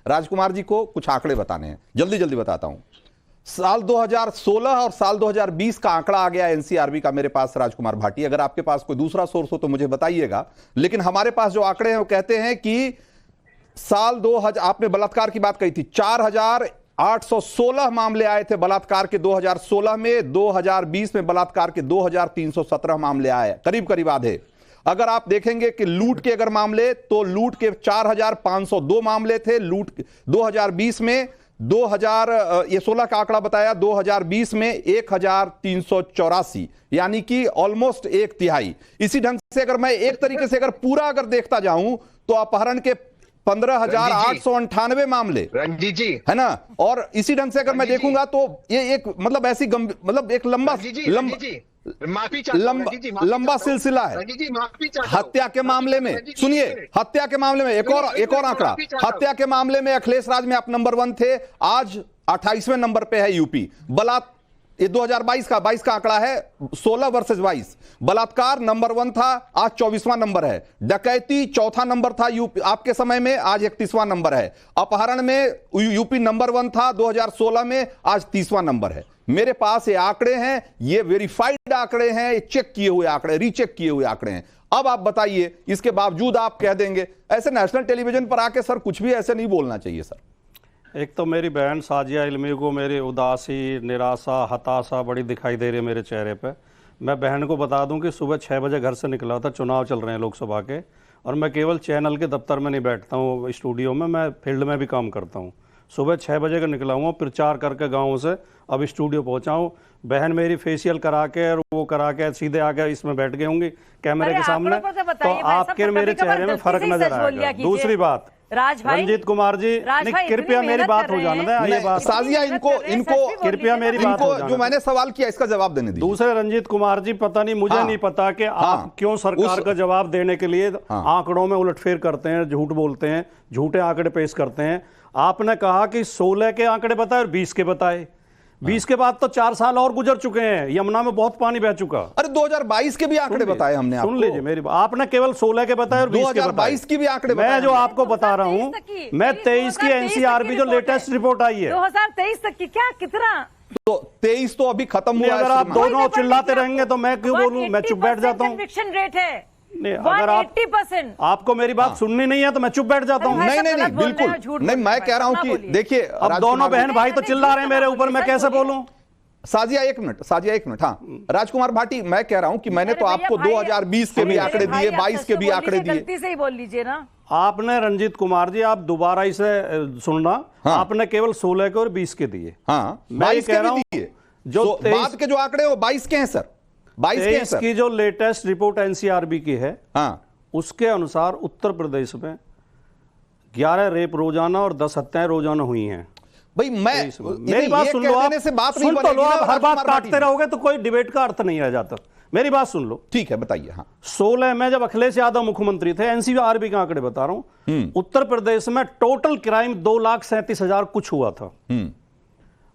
राजकुमार जी को कुछ आंकड़े बताने हैं, जल्दी जल्दी बताता हूं। साल 2016 और साल 2020 का आंकड़ा आ गया एनसीआरबी का मेरे पास, राजकुमार भाटी, अगर आपके पास कोई दूसरा सोर्स हो तो मुझे बताइएगा, लेकिन हमारे पास जो आंकड़े हैं वो कहते हैं कि साल 2000, आपने बलात्कार की बात कही थी, 4816 मामले आए थे बलात्कार के 2016 में, 2020 में बलात्कार के 2317 मामले आए, करीब करीब आधे। अगर आप देखेंगे कि लूट के अगर मामले, तो लूट के 4502 मामले थे लूट 2020 में, 16 का आंकड़ा बताया, 2020 में 1384, यानी कि ऑलमोस्ट एक तिहाई। इसी ढंग से अगर मैं एक तरीके से अगर पूरा अगर देखता जाऊं तो अपहरण के 15,898 मामले, रंजीत जी, है ना, और इसी ढंग से अगर मैं देखूंगा तो ये एक मतलब ऐसी मतलब एक लंबा सिलसिला है। हत्या के मामले में सुनिए, हत्या के मामले में एक और आंकड़ा, हत्या के मामले में अखिलेश राज में आप नंबर 1 थे, आज 28वें नंबर पे है यूपी। ये 2022 का 22 का आंकड़ा है, 16 वर्सेस 22। बलात्कार नंबर 1 था, आज 24वां नंबर है। डकैती चौथा नंबर था यूपी आपके समय में, आज 31वां नंबर है। अपहरण में यूपी नंबर 1 था 2016 में, आज 30वां नंबर है। मेरे पास ये आंकड़े हैं, ये वेरीफाइड आंकड़े हैं, ये चेक किए हुए आंकड़े, रीचेक किए हुए आंकड़े हैं। अब आप बताइए, इसके बावजूद आप कह देंगे, ऐसे नेशनल टेलीविजन पर आके सर कुछ भी ऐसे नहीं बोलना चाहिए सर। एक तो मेरी बहन साजिया इल्मी को मेरी उदासी, निराशा, हताशा बड़ी दिखाई दे रही है मेरे चेहरे पे। मैं बहन को बता दूं कि सुबह 6 बजे घर से निकला था, चुनाव चल रहे हैं लोकसभा के, और मैं केवल चैनल के दफ्तर में नहीं बैठता हूँ स्टूडियो में, मैं फील्ड में भी काम करता हूँ। सुबह 6 बजे का निकला हूँ, प्रचार करके गाँव से अब स्टूडियो पहुँचा हूँ। बहन मेरी फेशियल करा के और वो करा के सीधे आके इसमें बैठ गई होंगी कैमरे के सामने, तो आपके मेरे चेहरे में फर्क नजर आएगा। दूसरी बात, रंजीत कुमार जी, कृपया मेरी बात हो जाने दें। ये बात साजिया, इनको कृपया मेरी बात हो जाने, जो मैंने सवाल किया इसका जवाब देने दीजिए। दूसरे रंजीत कुमार जी, पता नहीं, मुझे नहीं पता कि आप क्यों सरकार का जवाब देने के लिए आंकड़ों में उलटफेर करते हैं, झूठ बोलते हैं, झूठे आंकड़े पेश करते हैं। आपने कहा कि 16 के आंकड़े बताए और 20 के बताए, 20 के बाद तो 4 साल और गुजर चुके हैं, यमुना में बहुत पानी बह चुका। अरे 2022 के भी आंकड़े बताए हमने, सुन लीजिए मेरी बात, आपने केवल 16 के बताए और 2022 की भी आंकड़े मैं जो आपको बता रहा हूं, मैं 23 की एनसीआरबी जो लेटेस्ट रिपोर्ट आई है 2023 तक की, क्या कितना, तो 23 तो अभी खत्म हुआ। अगर आप दोनों चिल्लाते रहेंगे तो मैं क्यों बोलूं, मैं चुप बैठ जाता हूं। कन्विक्शन रेट है नहीं, अगर आपको मेरी बात सुननी नहीं है तो मैं चुप बैठ जाता हूं। नहीं, बिल्कुल नहीं, मैं कह रहा हूं कि देखिए, अब दोनों बहन भाई तो चिल्ला रहे हैं मेरे ऊपर, मैं कैसे बोलूं। साजिया एक मिनट, हाँ राजकुमार भाटी, मैं कह रहा हूं कि मैंने तो आपको 2020 के भी आंकड़े दिए, 22 के भी आंकड़े दिए। गलती से ही बोल लीजिए ना आपने। रंजीत कुमार जी, आप दोबारा इसे सुनना, आपने केवल 16 के और 20 के दिए। हाँ, मैं कह रहा हूं जो बात के जो आंकड़े वो 22 के हैं सर, 22 की जो लेटेस्ट रिपोर्ट एनसीआरबी की है, हाँ, उसके अनुसार उत्तर प्रदेश में 11 रेप रोजाना और 10 हत्याएं रोजाना हुई हैं। भाई मेरी बात सुन लो, आप सुन तो लो, आप हर बात काटते रहोगे तो कोई डिबेट का अर्थ नहीं रह जाता। मेरी बात सुन लो, ठीक है, बताइए। हाँ, 16 में जब अखिलेश यादव मुख्यमंत्री थे, एनसीआरबी के आंकड़े बता रहा हूं, उत्तर प्रदेश में टोटल क्राइम 2,37,000 कुछ हुआ था।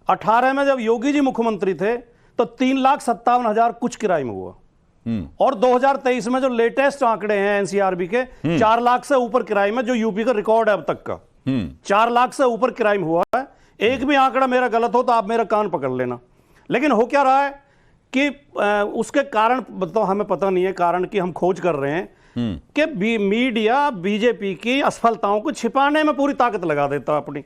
18 में जब योगी जी मुख्यमंत्री थे तो 3,57,000 कुछ क्राइम हुआ, और 2023 में जो लेटेस्ट आंकड़े हैं एनसीआरबी के, 4 लाख से ऊपर क्राइम है, जो यूपी का रिकॉर्ड है अब तक का। 4 लाख से ऊपर क्राइम हुआ है। एक भी आंकड़ा मेरा गलत हो तो आप मेरा कान पकड़ लेना। लेकिन हो क्या रहा है कि उसके कारण तो हमें पता नहीं है, कारण की हम खोज कर रहे हैं कि मीडिया बीजेपी की असफलताओं को छिपाने में पूरी ताकत लगा देता है अपनी।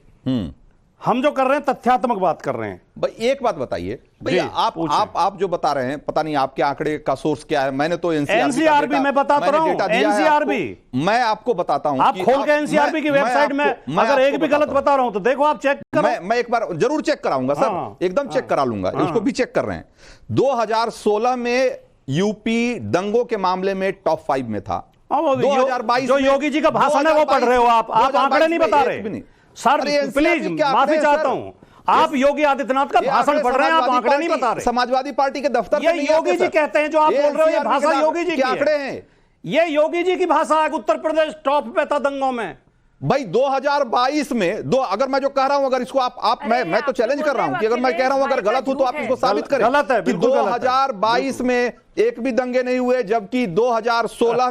हम जो कर रहे हैं तथ्यात्मक बात कर रहे हैं। भाई एक बात बताइए, भैया आप जो बता रहे हैं, पता नहीं आपके आंकड़े का सोर्स क्या है, मैंने तो एनसीआरबी में बताता रहा हूं, एनसीआरबी मैं आपको बताता हूं, आप खोल के एनसीआरबी की वेबसाइट में अगर एक भी गलत बता रहा हूं तो देखो, आप चेक करो। मैं एक बार जरूर चेक कराऊंगा सर, एकदम चेक करा लूंगा, उसको भी चेक कर रहे हैं। 2016 में यूपी दंगों के मामले में टॉप 5 में था। 2022 जो योगी जी का भाषण है वो पढ़ रहे हो आप आंकड़े नहीं बता रहे सर, प्लीज माफी चाहता हूं। आप योगी आदित्यनाथ का भाषण पढ़ रहे हैं, आप आंकड़े नहीं बता रहे। समाजवादी पार्टी के दफ्तर ये योगी जी कहते हैं, जो आप बोल रहे हो ये भाषा योगी जी की आंकड़े हैं, ये योगी जी की भाषा है। उत्तर प्रदेश टॉप पे था दंगों में। भाई 2022 में अगर मैं जो कह रहा हूं, अगर इसको आप मैं तो चैलेंज कर रहा हूं कि अगर मैं कह रहा हूं अगर गलत हो तो आप इसको साबित करें। गलत है, कि 2022 में एक भी दंगे नहीं हुए, जबकि 2016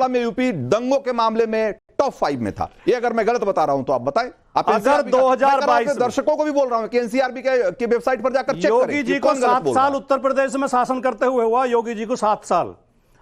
में यूपी दंगों के मामले में टॉप 5 में था। ये अगर मैं गलत बता रहा हूं तो आप बताएं। आप अगर NCRB का- 2022 मैं दर्शकों को भी बोल रहा हूं कि एनसीआरबी की वेबसाइट पर जाकर चेक करें योगी जी कि को कौन गलत 7 बोल रहा साल है। उत्तर प्रदेश में शासन करते हुए हुआ, योगी जी को 7 साल।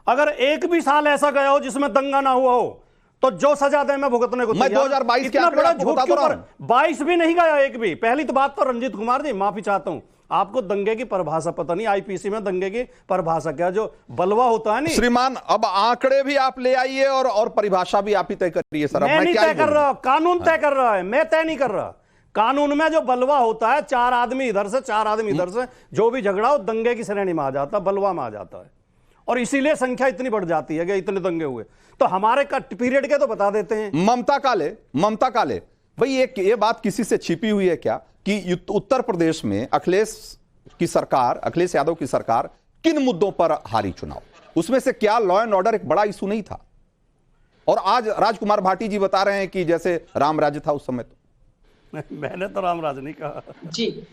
अगर एक भी साल ऐसा गया हो जिसमें दंगा ना हुआ हो तो जो सजा दे मैं भुगतने को मैं तैयार। 2022 के इतना आंकड़े बड़ा आपको झूठ बता क्यों रहा पर? हूं। 22 भी नहीं गया एक भी। पहली तो बात तो रंजीत कुमार जी, माफी चाहता हूं, आपको दंगे की परिभाषा पता नहीं। आईपीसी में दंगे की परिभाषा क्या, जो बलवा होता है नहीं। श्रीमान अब आंकड़े भी आप ले आइए और परिभाषा भी आप ही तय करिए सर। अब मैं नहीं क्या तय ही कर बोलूं? रहा, कानून तय कर रहा है, मैं तय नहीं कर रहा। कानून में जो बलवा होता है, 4 आदमी इधर से 4 आदमी इधर से, जो भी झगड़ा हो दंगे की श्रेणी में आ जाता है, बलवा में आ जाता है। और इसीलिए संख्या इतनी बढ़ जाती है कि इतने दंगे हुए। तो हमारे कट पीरियड के तो बता देते हैं। ममता काले भाई ये बात किसी से छिपी हुई है क्या कि उत्तर प्रदेश में अखिलेश यादव की सरकार किन मुद्दों पर हारी चुनाव? उसमें से क्या लॉ एंड ऑर्डर एक बड़ा इशू नहीं था? और आज राजकुमार भाटी जी बता रहे हैं कि जैसे राम राज्य था उस समय। तो मैंने तो रामराज नहीं कहा जी।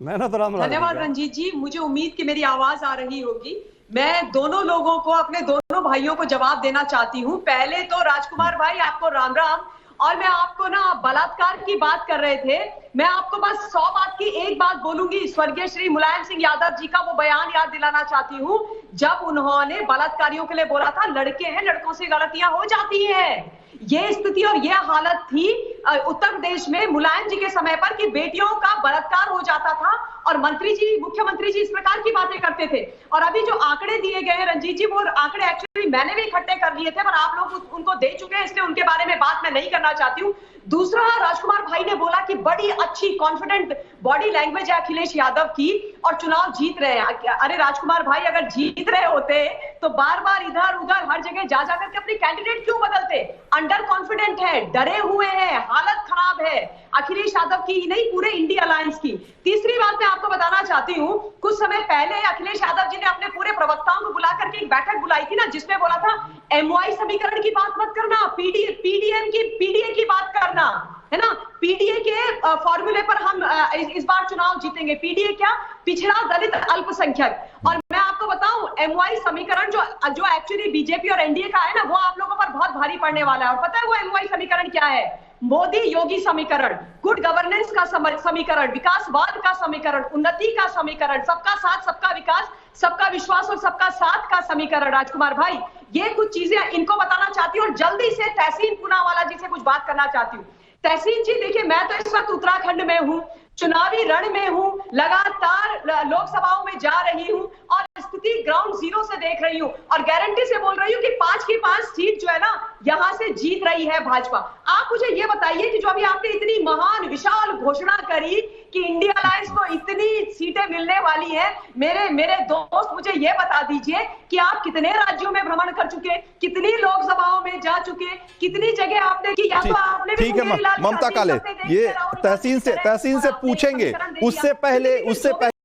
मैंने तो रामराज नहीं धन्यवाद कहा। रंजीत जी, मुझे उम्मीद कि मेरी आवाज आ रही होगी। मैं दोनों लोगों को, अपने दोनों भाइयों को जवाब देना चाहती हूँ। पहले तो राजकुमार भाई आपको राम राम। और मैं आपको ना बलात्कार की बात कर रहे थे, मैं आपको बस 100 बात की एक बात बोलूंगी। स्वर्गीय श्री मुलायम सिंह यादव जी का वो बयान याद दिलाना चाहती हूँ, जब उन्होंने बलात्कारियों के लिए बोला था लड़के हैं, लड़कों से गलतियां हो जाती हैं। ये स्थिति और ये हालत थी उत्तर प्रदेश में मुलायम जी के समय पर कि बेटियों का बलात्कार हो जाता था और मुख्यमंत्री जी इस प्रकार की बातें करते थे। और अभी जो आंकड़े दिए गए हैं रंजीत जी, वो आंकड़े एक्चुअली मैंने भी इकट्ठे कर लिए थे, पर आप लोग उनको दे चुके हैं, इसलिए उनके बारे में बात मैं नहीं करना चाहती हूँ। दूसरा, राजकुमार भाई ने बोला कि बड़ी अच्छी कॉन्फिडेंट बॉडी लैंग्वेज है अखिलेश यादव की और चुनाव जीत रहे हैं। अरे राजकुमार भाई, अगर जीत रहे होते तो बार बार इधर उधर हर जगह जा जाकर के अपने कैंडिडेट क्यों बदलते? अंडर कॉन्फिडेंट है, डरे हुए हैं, हालत खराब है अखिलेश यादव की ही नहीं, पूरे इंडिया अलायंस की। तीसरी बात मैं आपको बताना चाहती हूँ, कुछ समय पहले अखिलेश यादव जी ने अपने पूरे प्रवक्ताओं को बुला करके एक बैठक बुलाई थी ना, जिसमें बोला था MOI समीकरण की बात मत करना, PDA की बात करना, है ना। PDA के फॉर्मूले पर हम इस बार चुनाव जीतेंगे। PDA क्या? पिछड़ा दलित अल्पसंख्यक। और मैं आपको बताऊं, MOI समीकरण जो एक्चुअली बीजेपी और NDA का है ना, वो आप लोगों पर बहुत भारी पड़ने वाला है। और पता है वो MOI समीकरण क्या है? मोदी योगी समीकरण, गुड गवर्नेंस का समीकरण, विकासवाद का समीकरण, उन्नति का समीकरण, सबका साथ सबका विकास, सबका विश्वास और सबका साथ का समीकरण। राजकुमार भाई, ये कुछ चीजें इनको बताना चाहती हूँ। और जल्दी से तहसीन पूनावाला जी से कुछ बात करना चाहती हूँ। तहसीन जी देखिए, मैं तो इस वक्त उत्तराखंड में हूँ, चुनावी रण में हूँ, लगातार लोकसभाओं में जा रही हूँ और स्थिति ग्राउंड जीरो से देख रही हूँ और गारंटी से बोल रही हूँ कि 5 की 5 सीट जो है ना, यहाँ से जीत रही है भाजपा। आप मुझे ये बताइए कि जो अभी आपने इतनी महान विशाल घोषणा करी कि इंडिया अलायंस को इतनी सीटें मिलने वाली है, मेरे दोस्त मुझे ये बता दीजिए कि आप कितने राज्यों में भ्रमण कर चुके, कितनी लोकसभाओं में जा चुके, कितनी जगह आपने की, या तो आपने भी ठीक है ममता काले, ये तहसीन से पूछेंगे। उससे पहले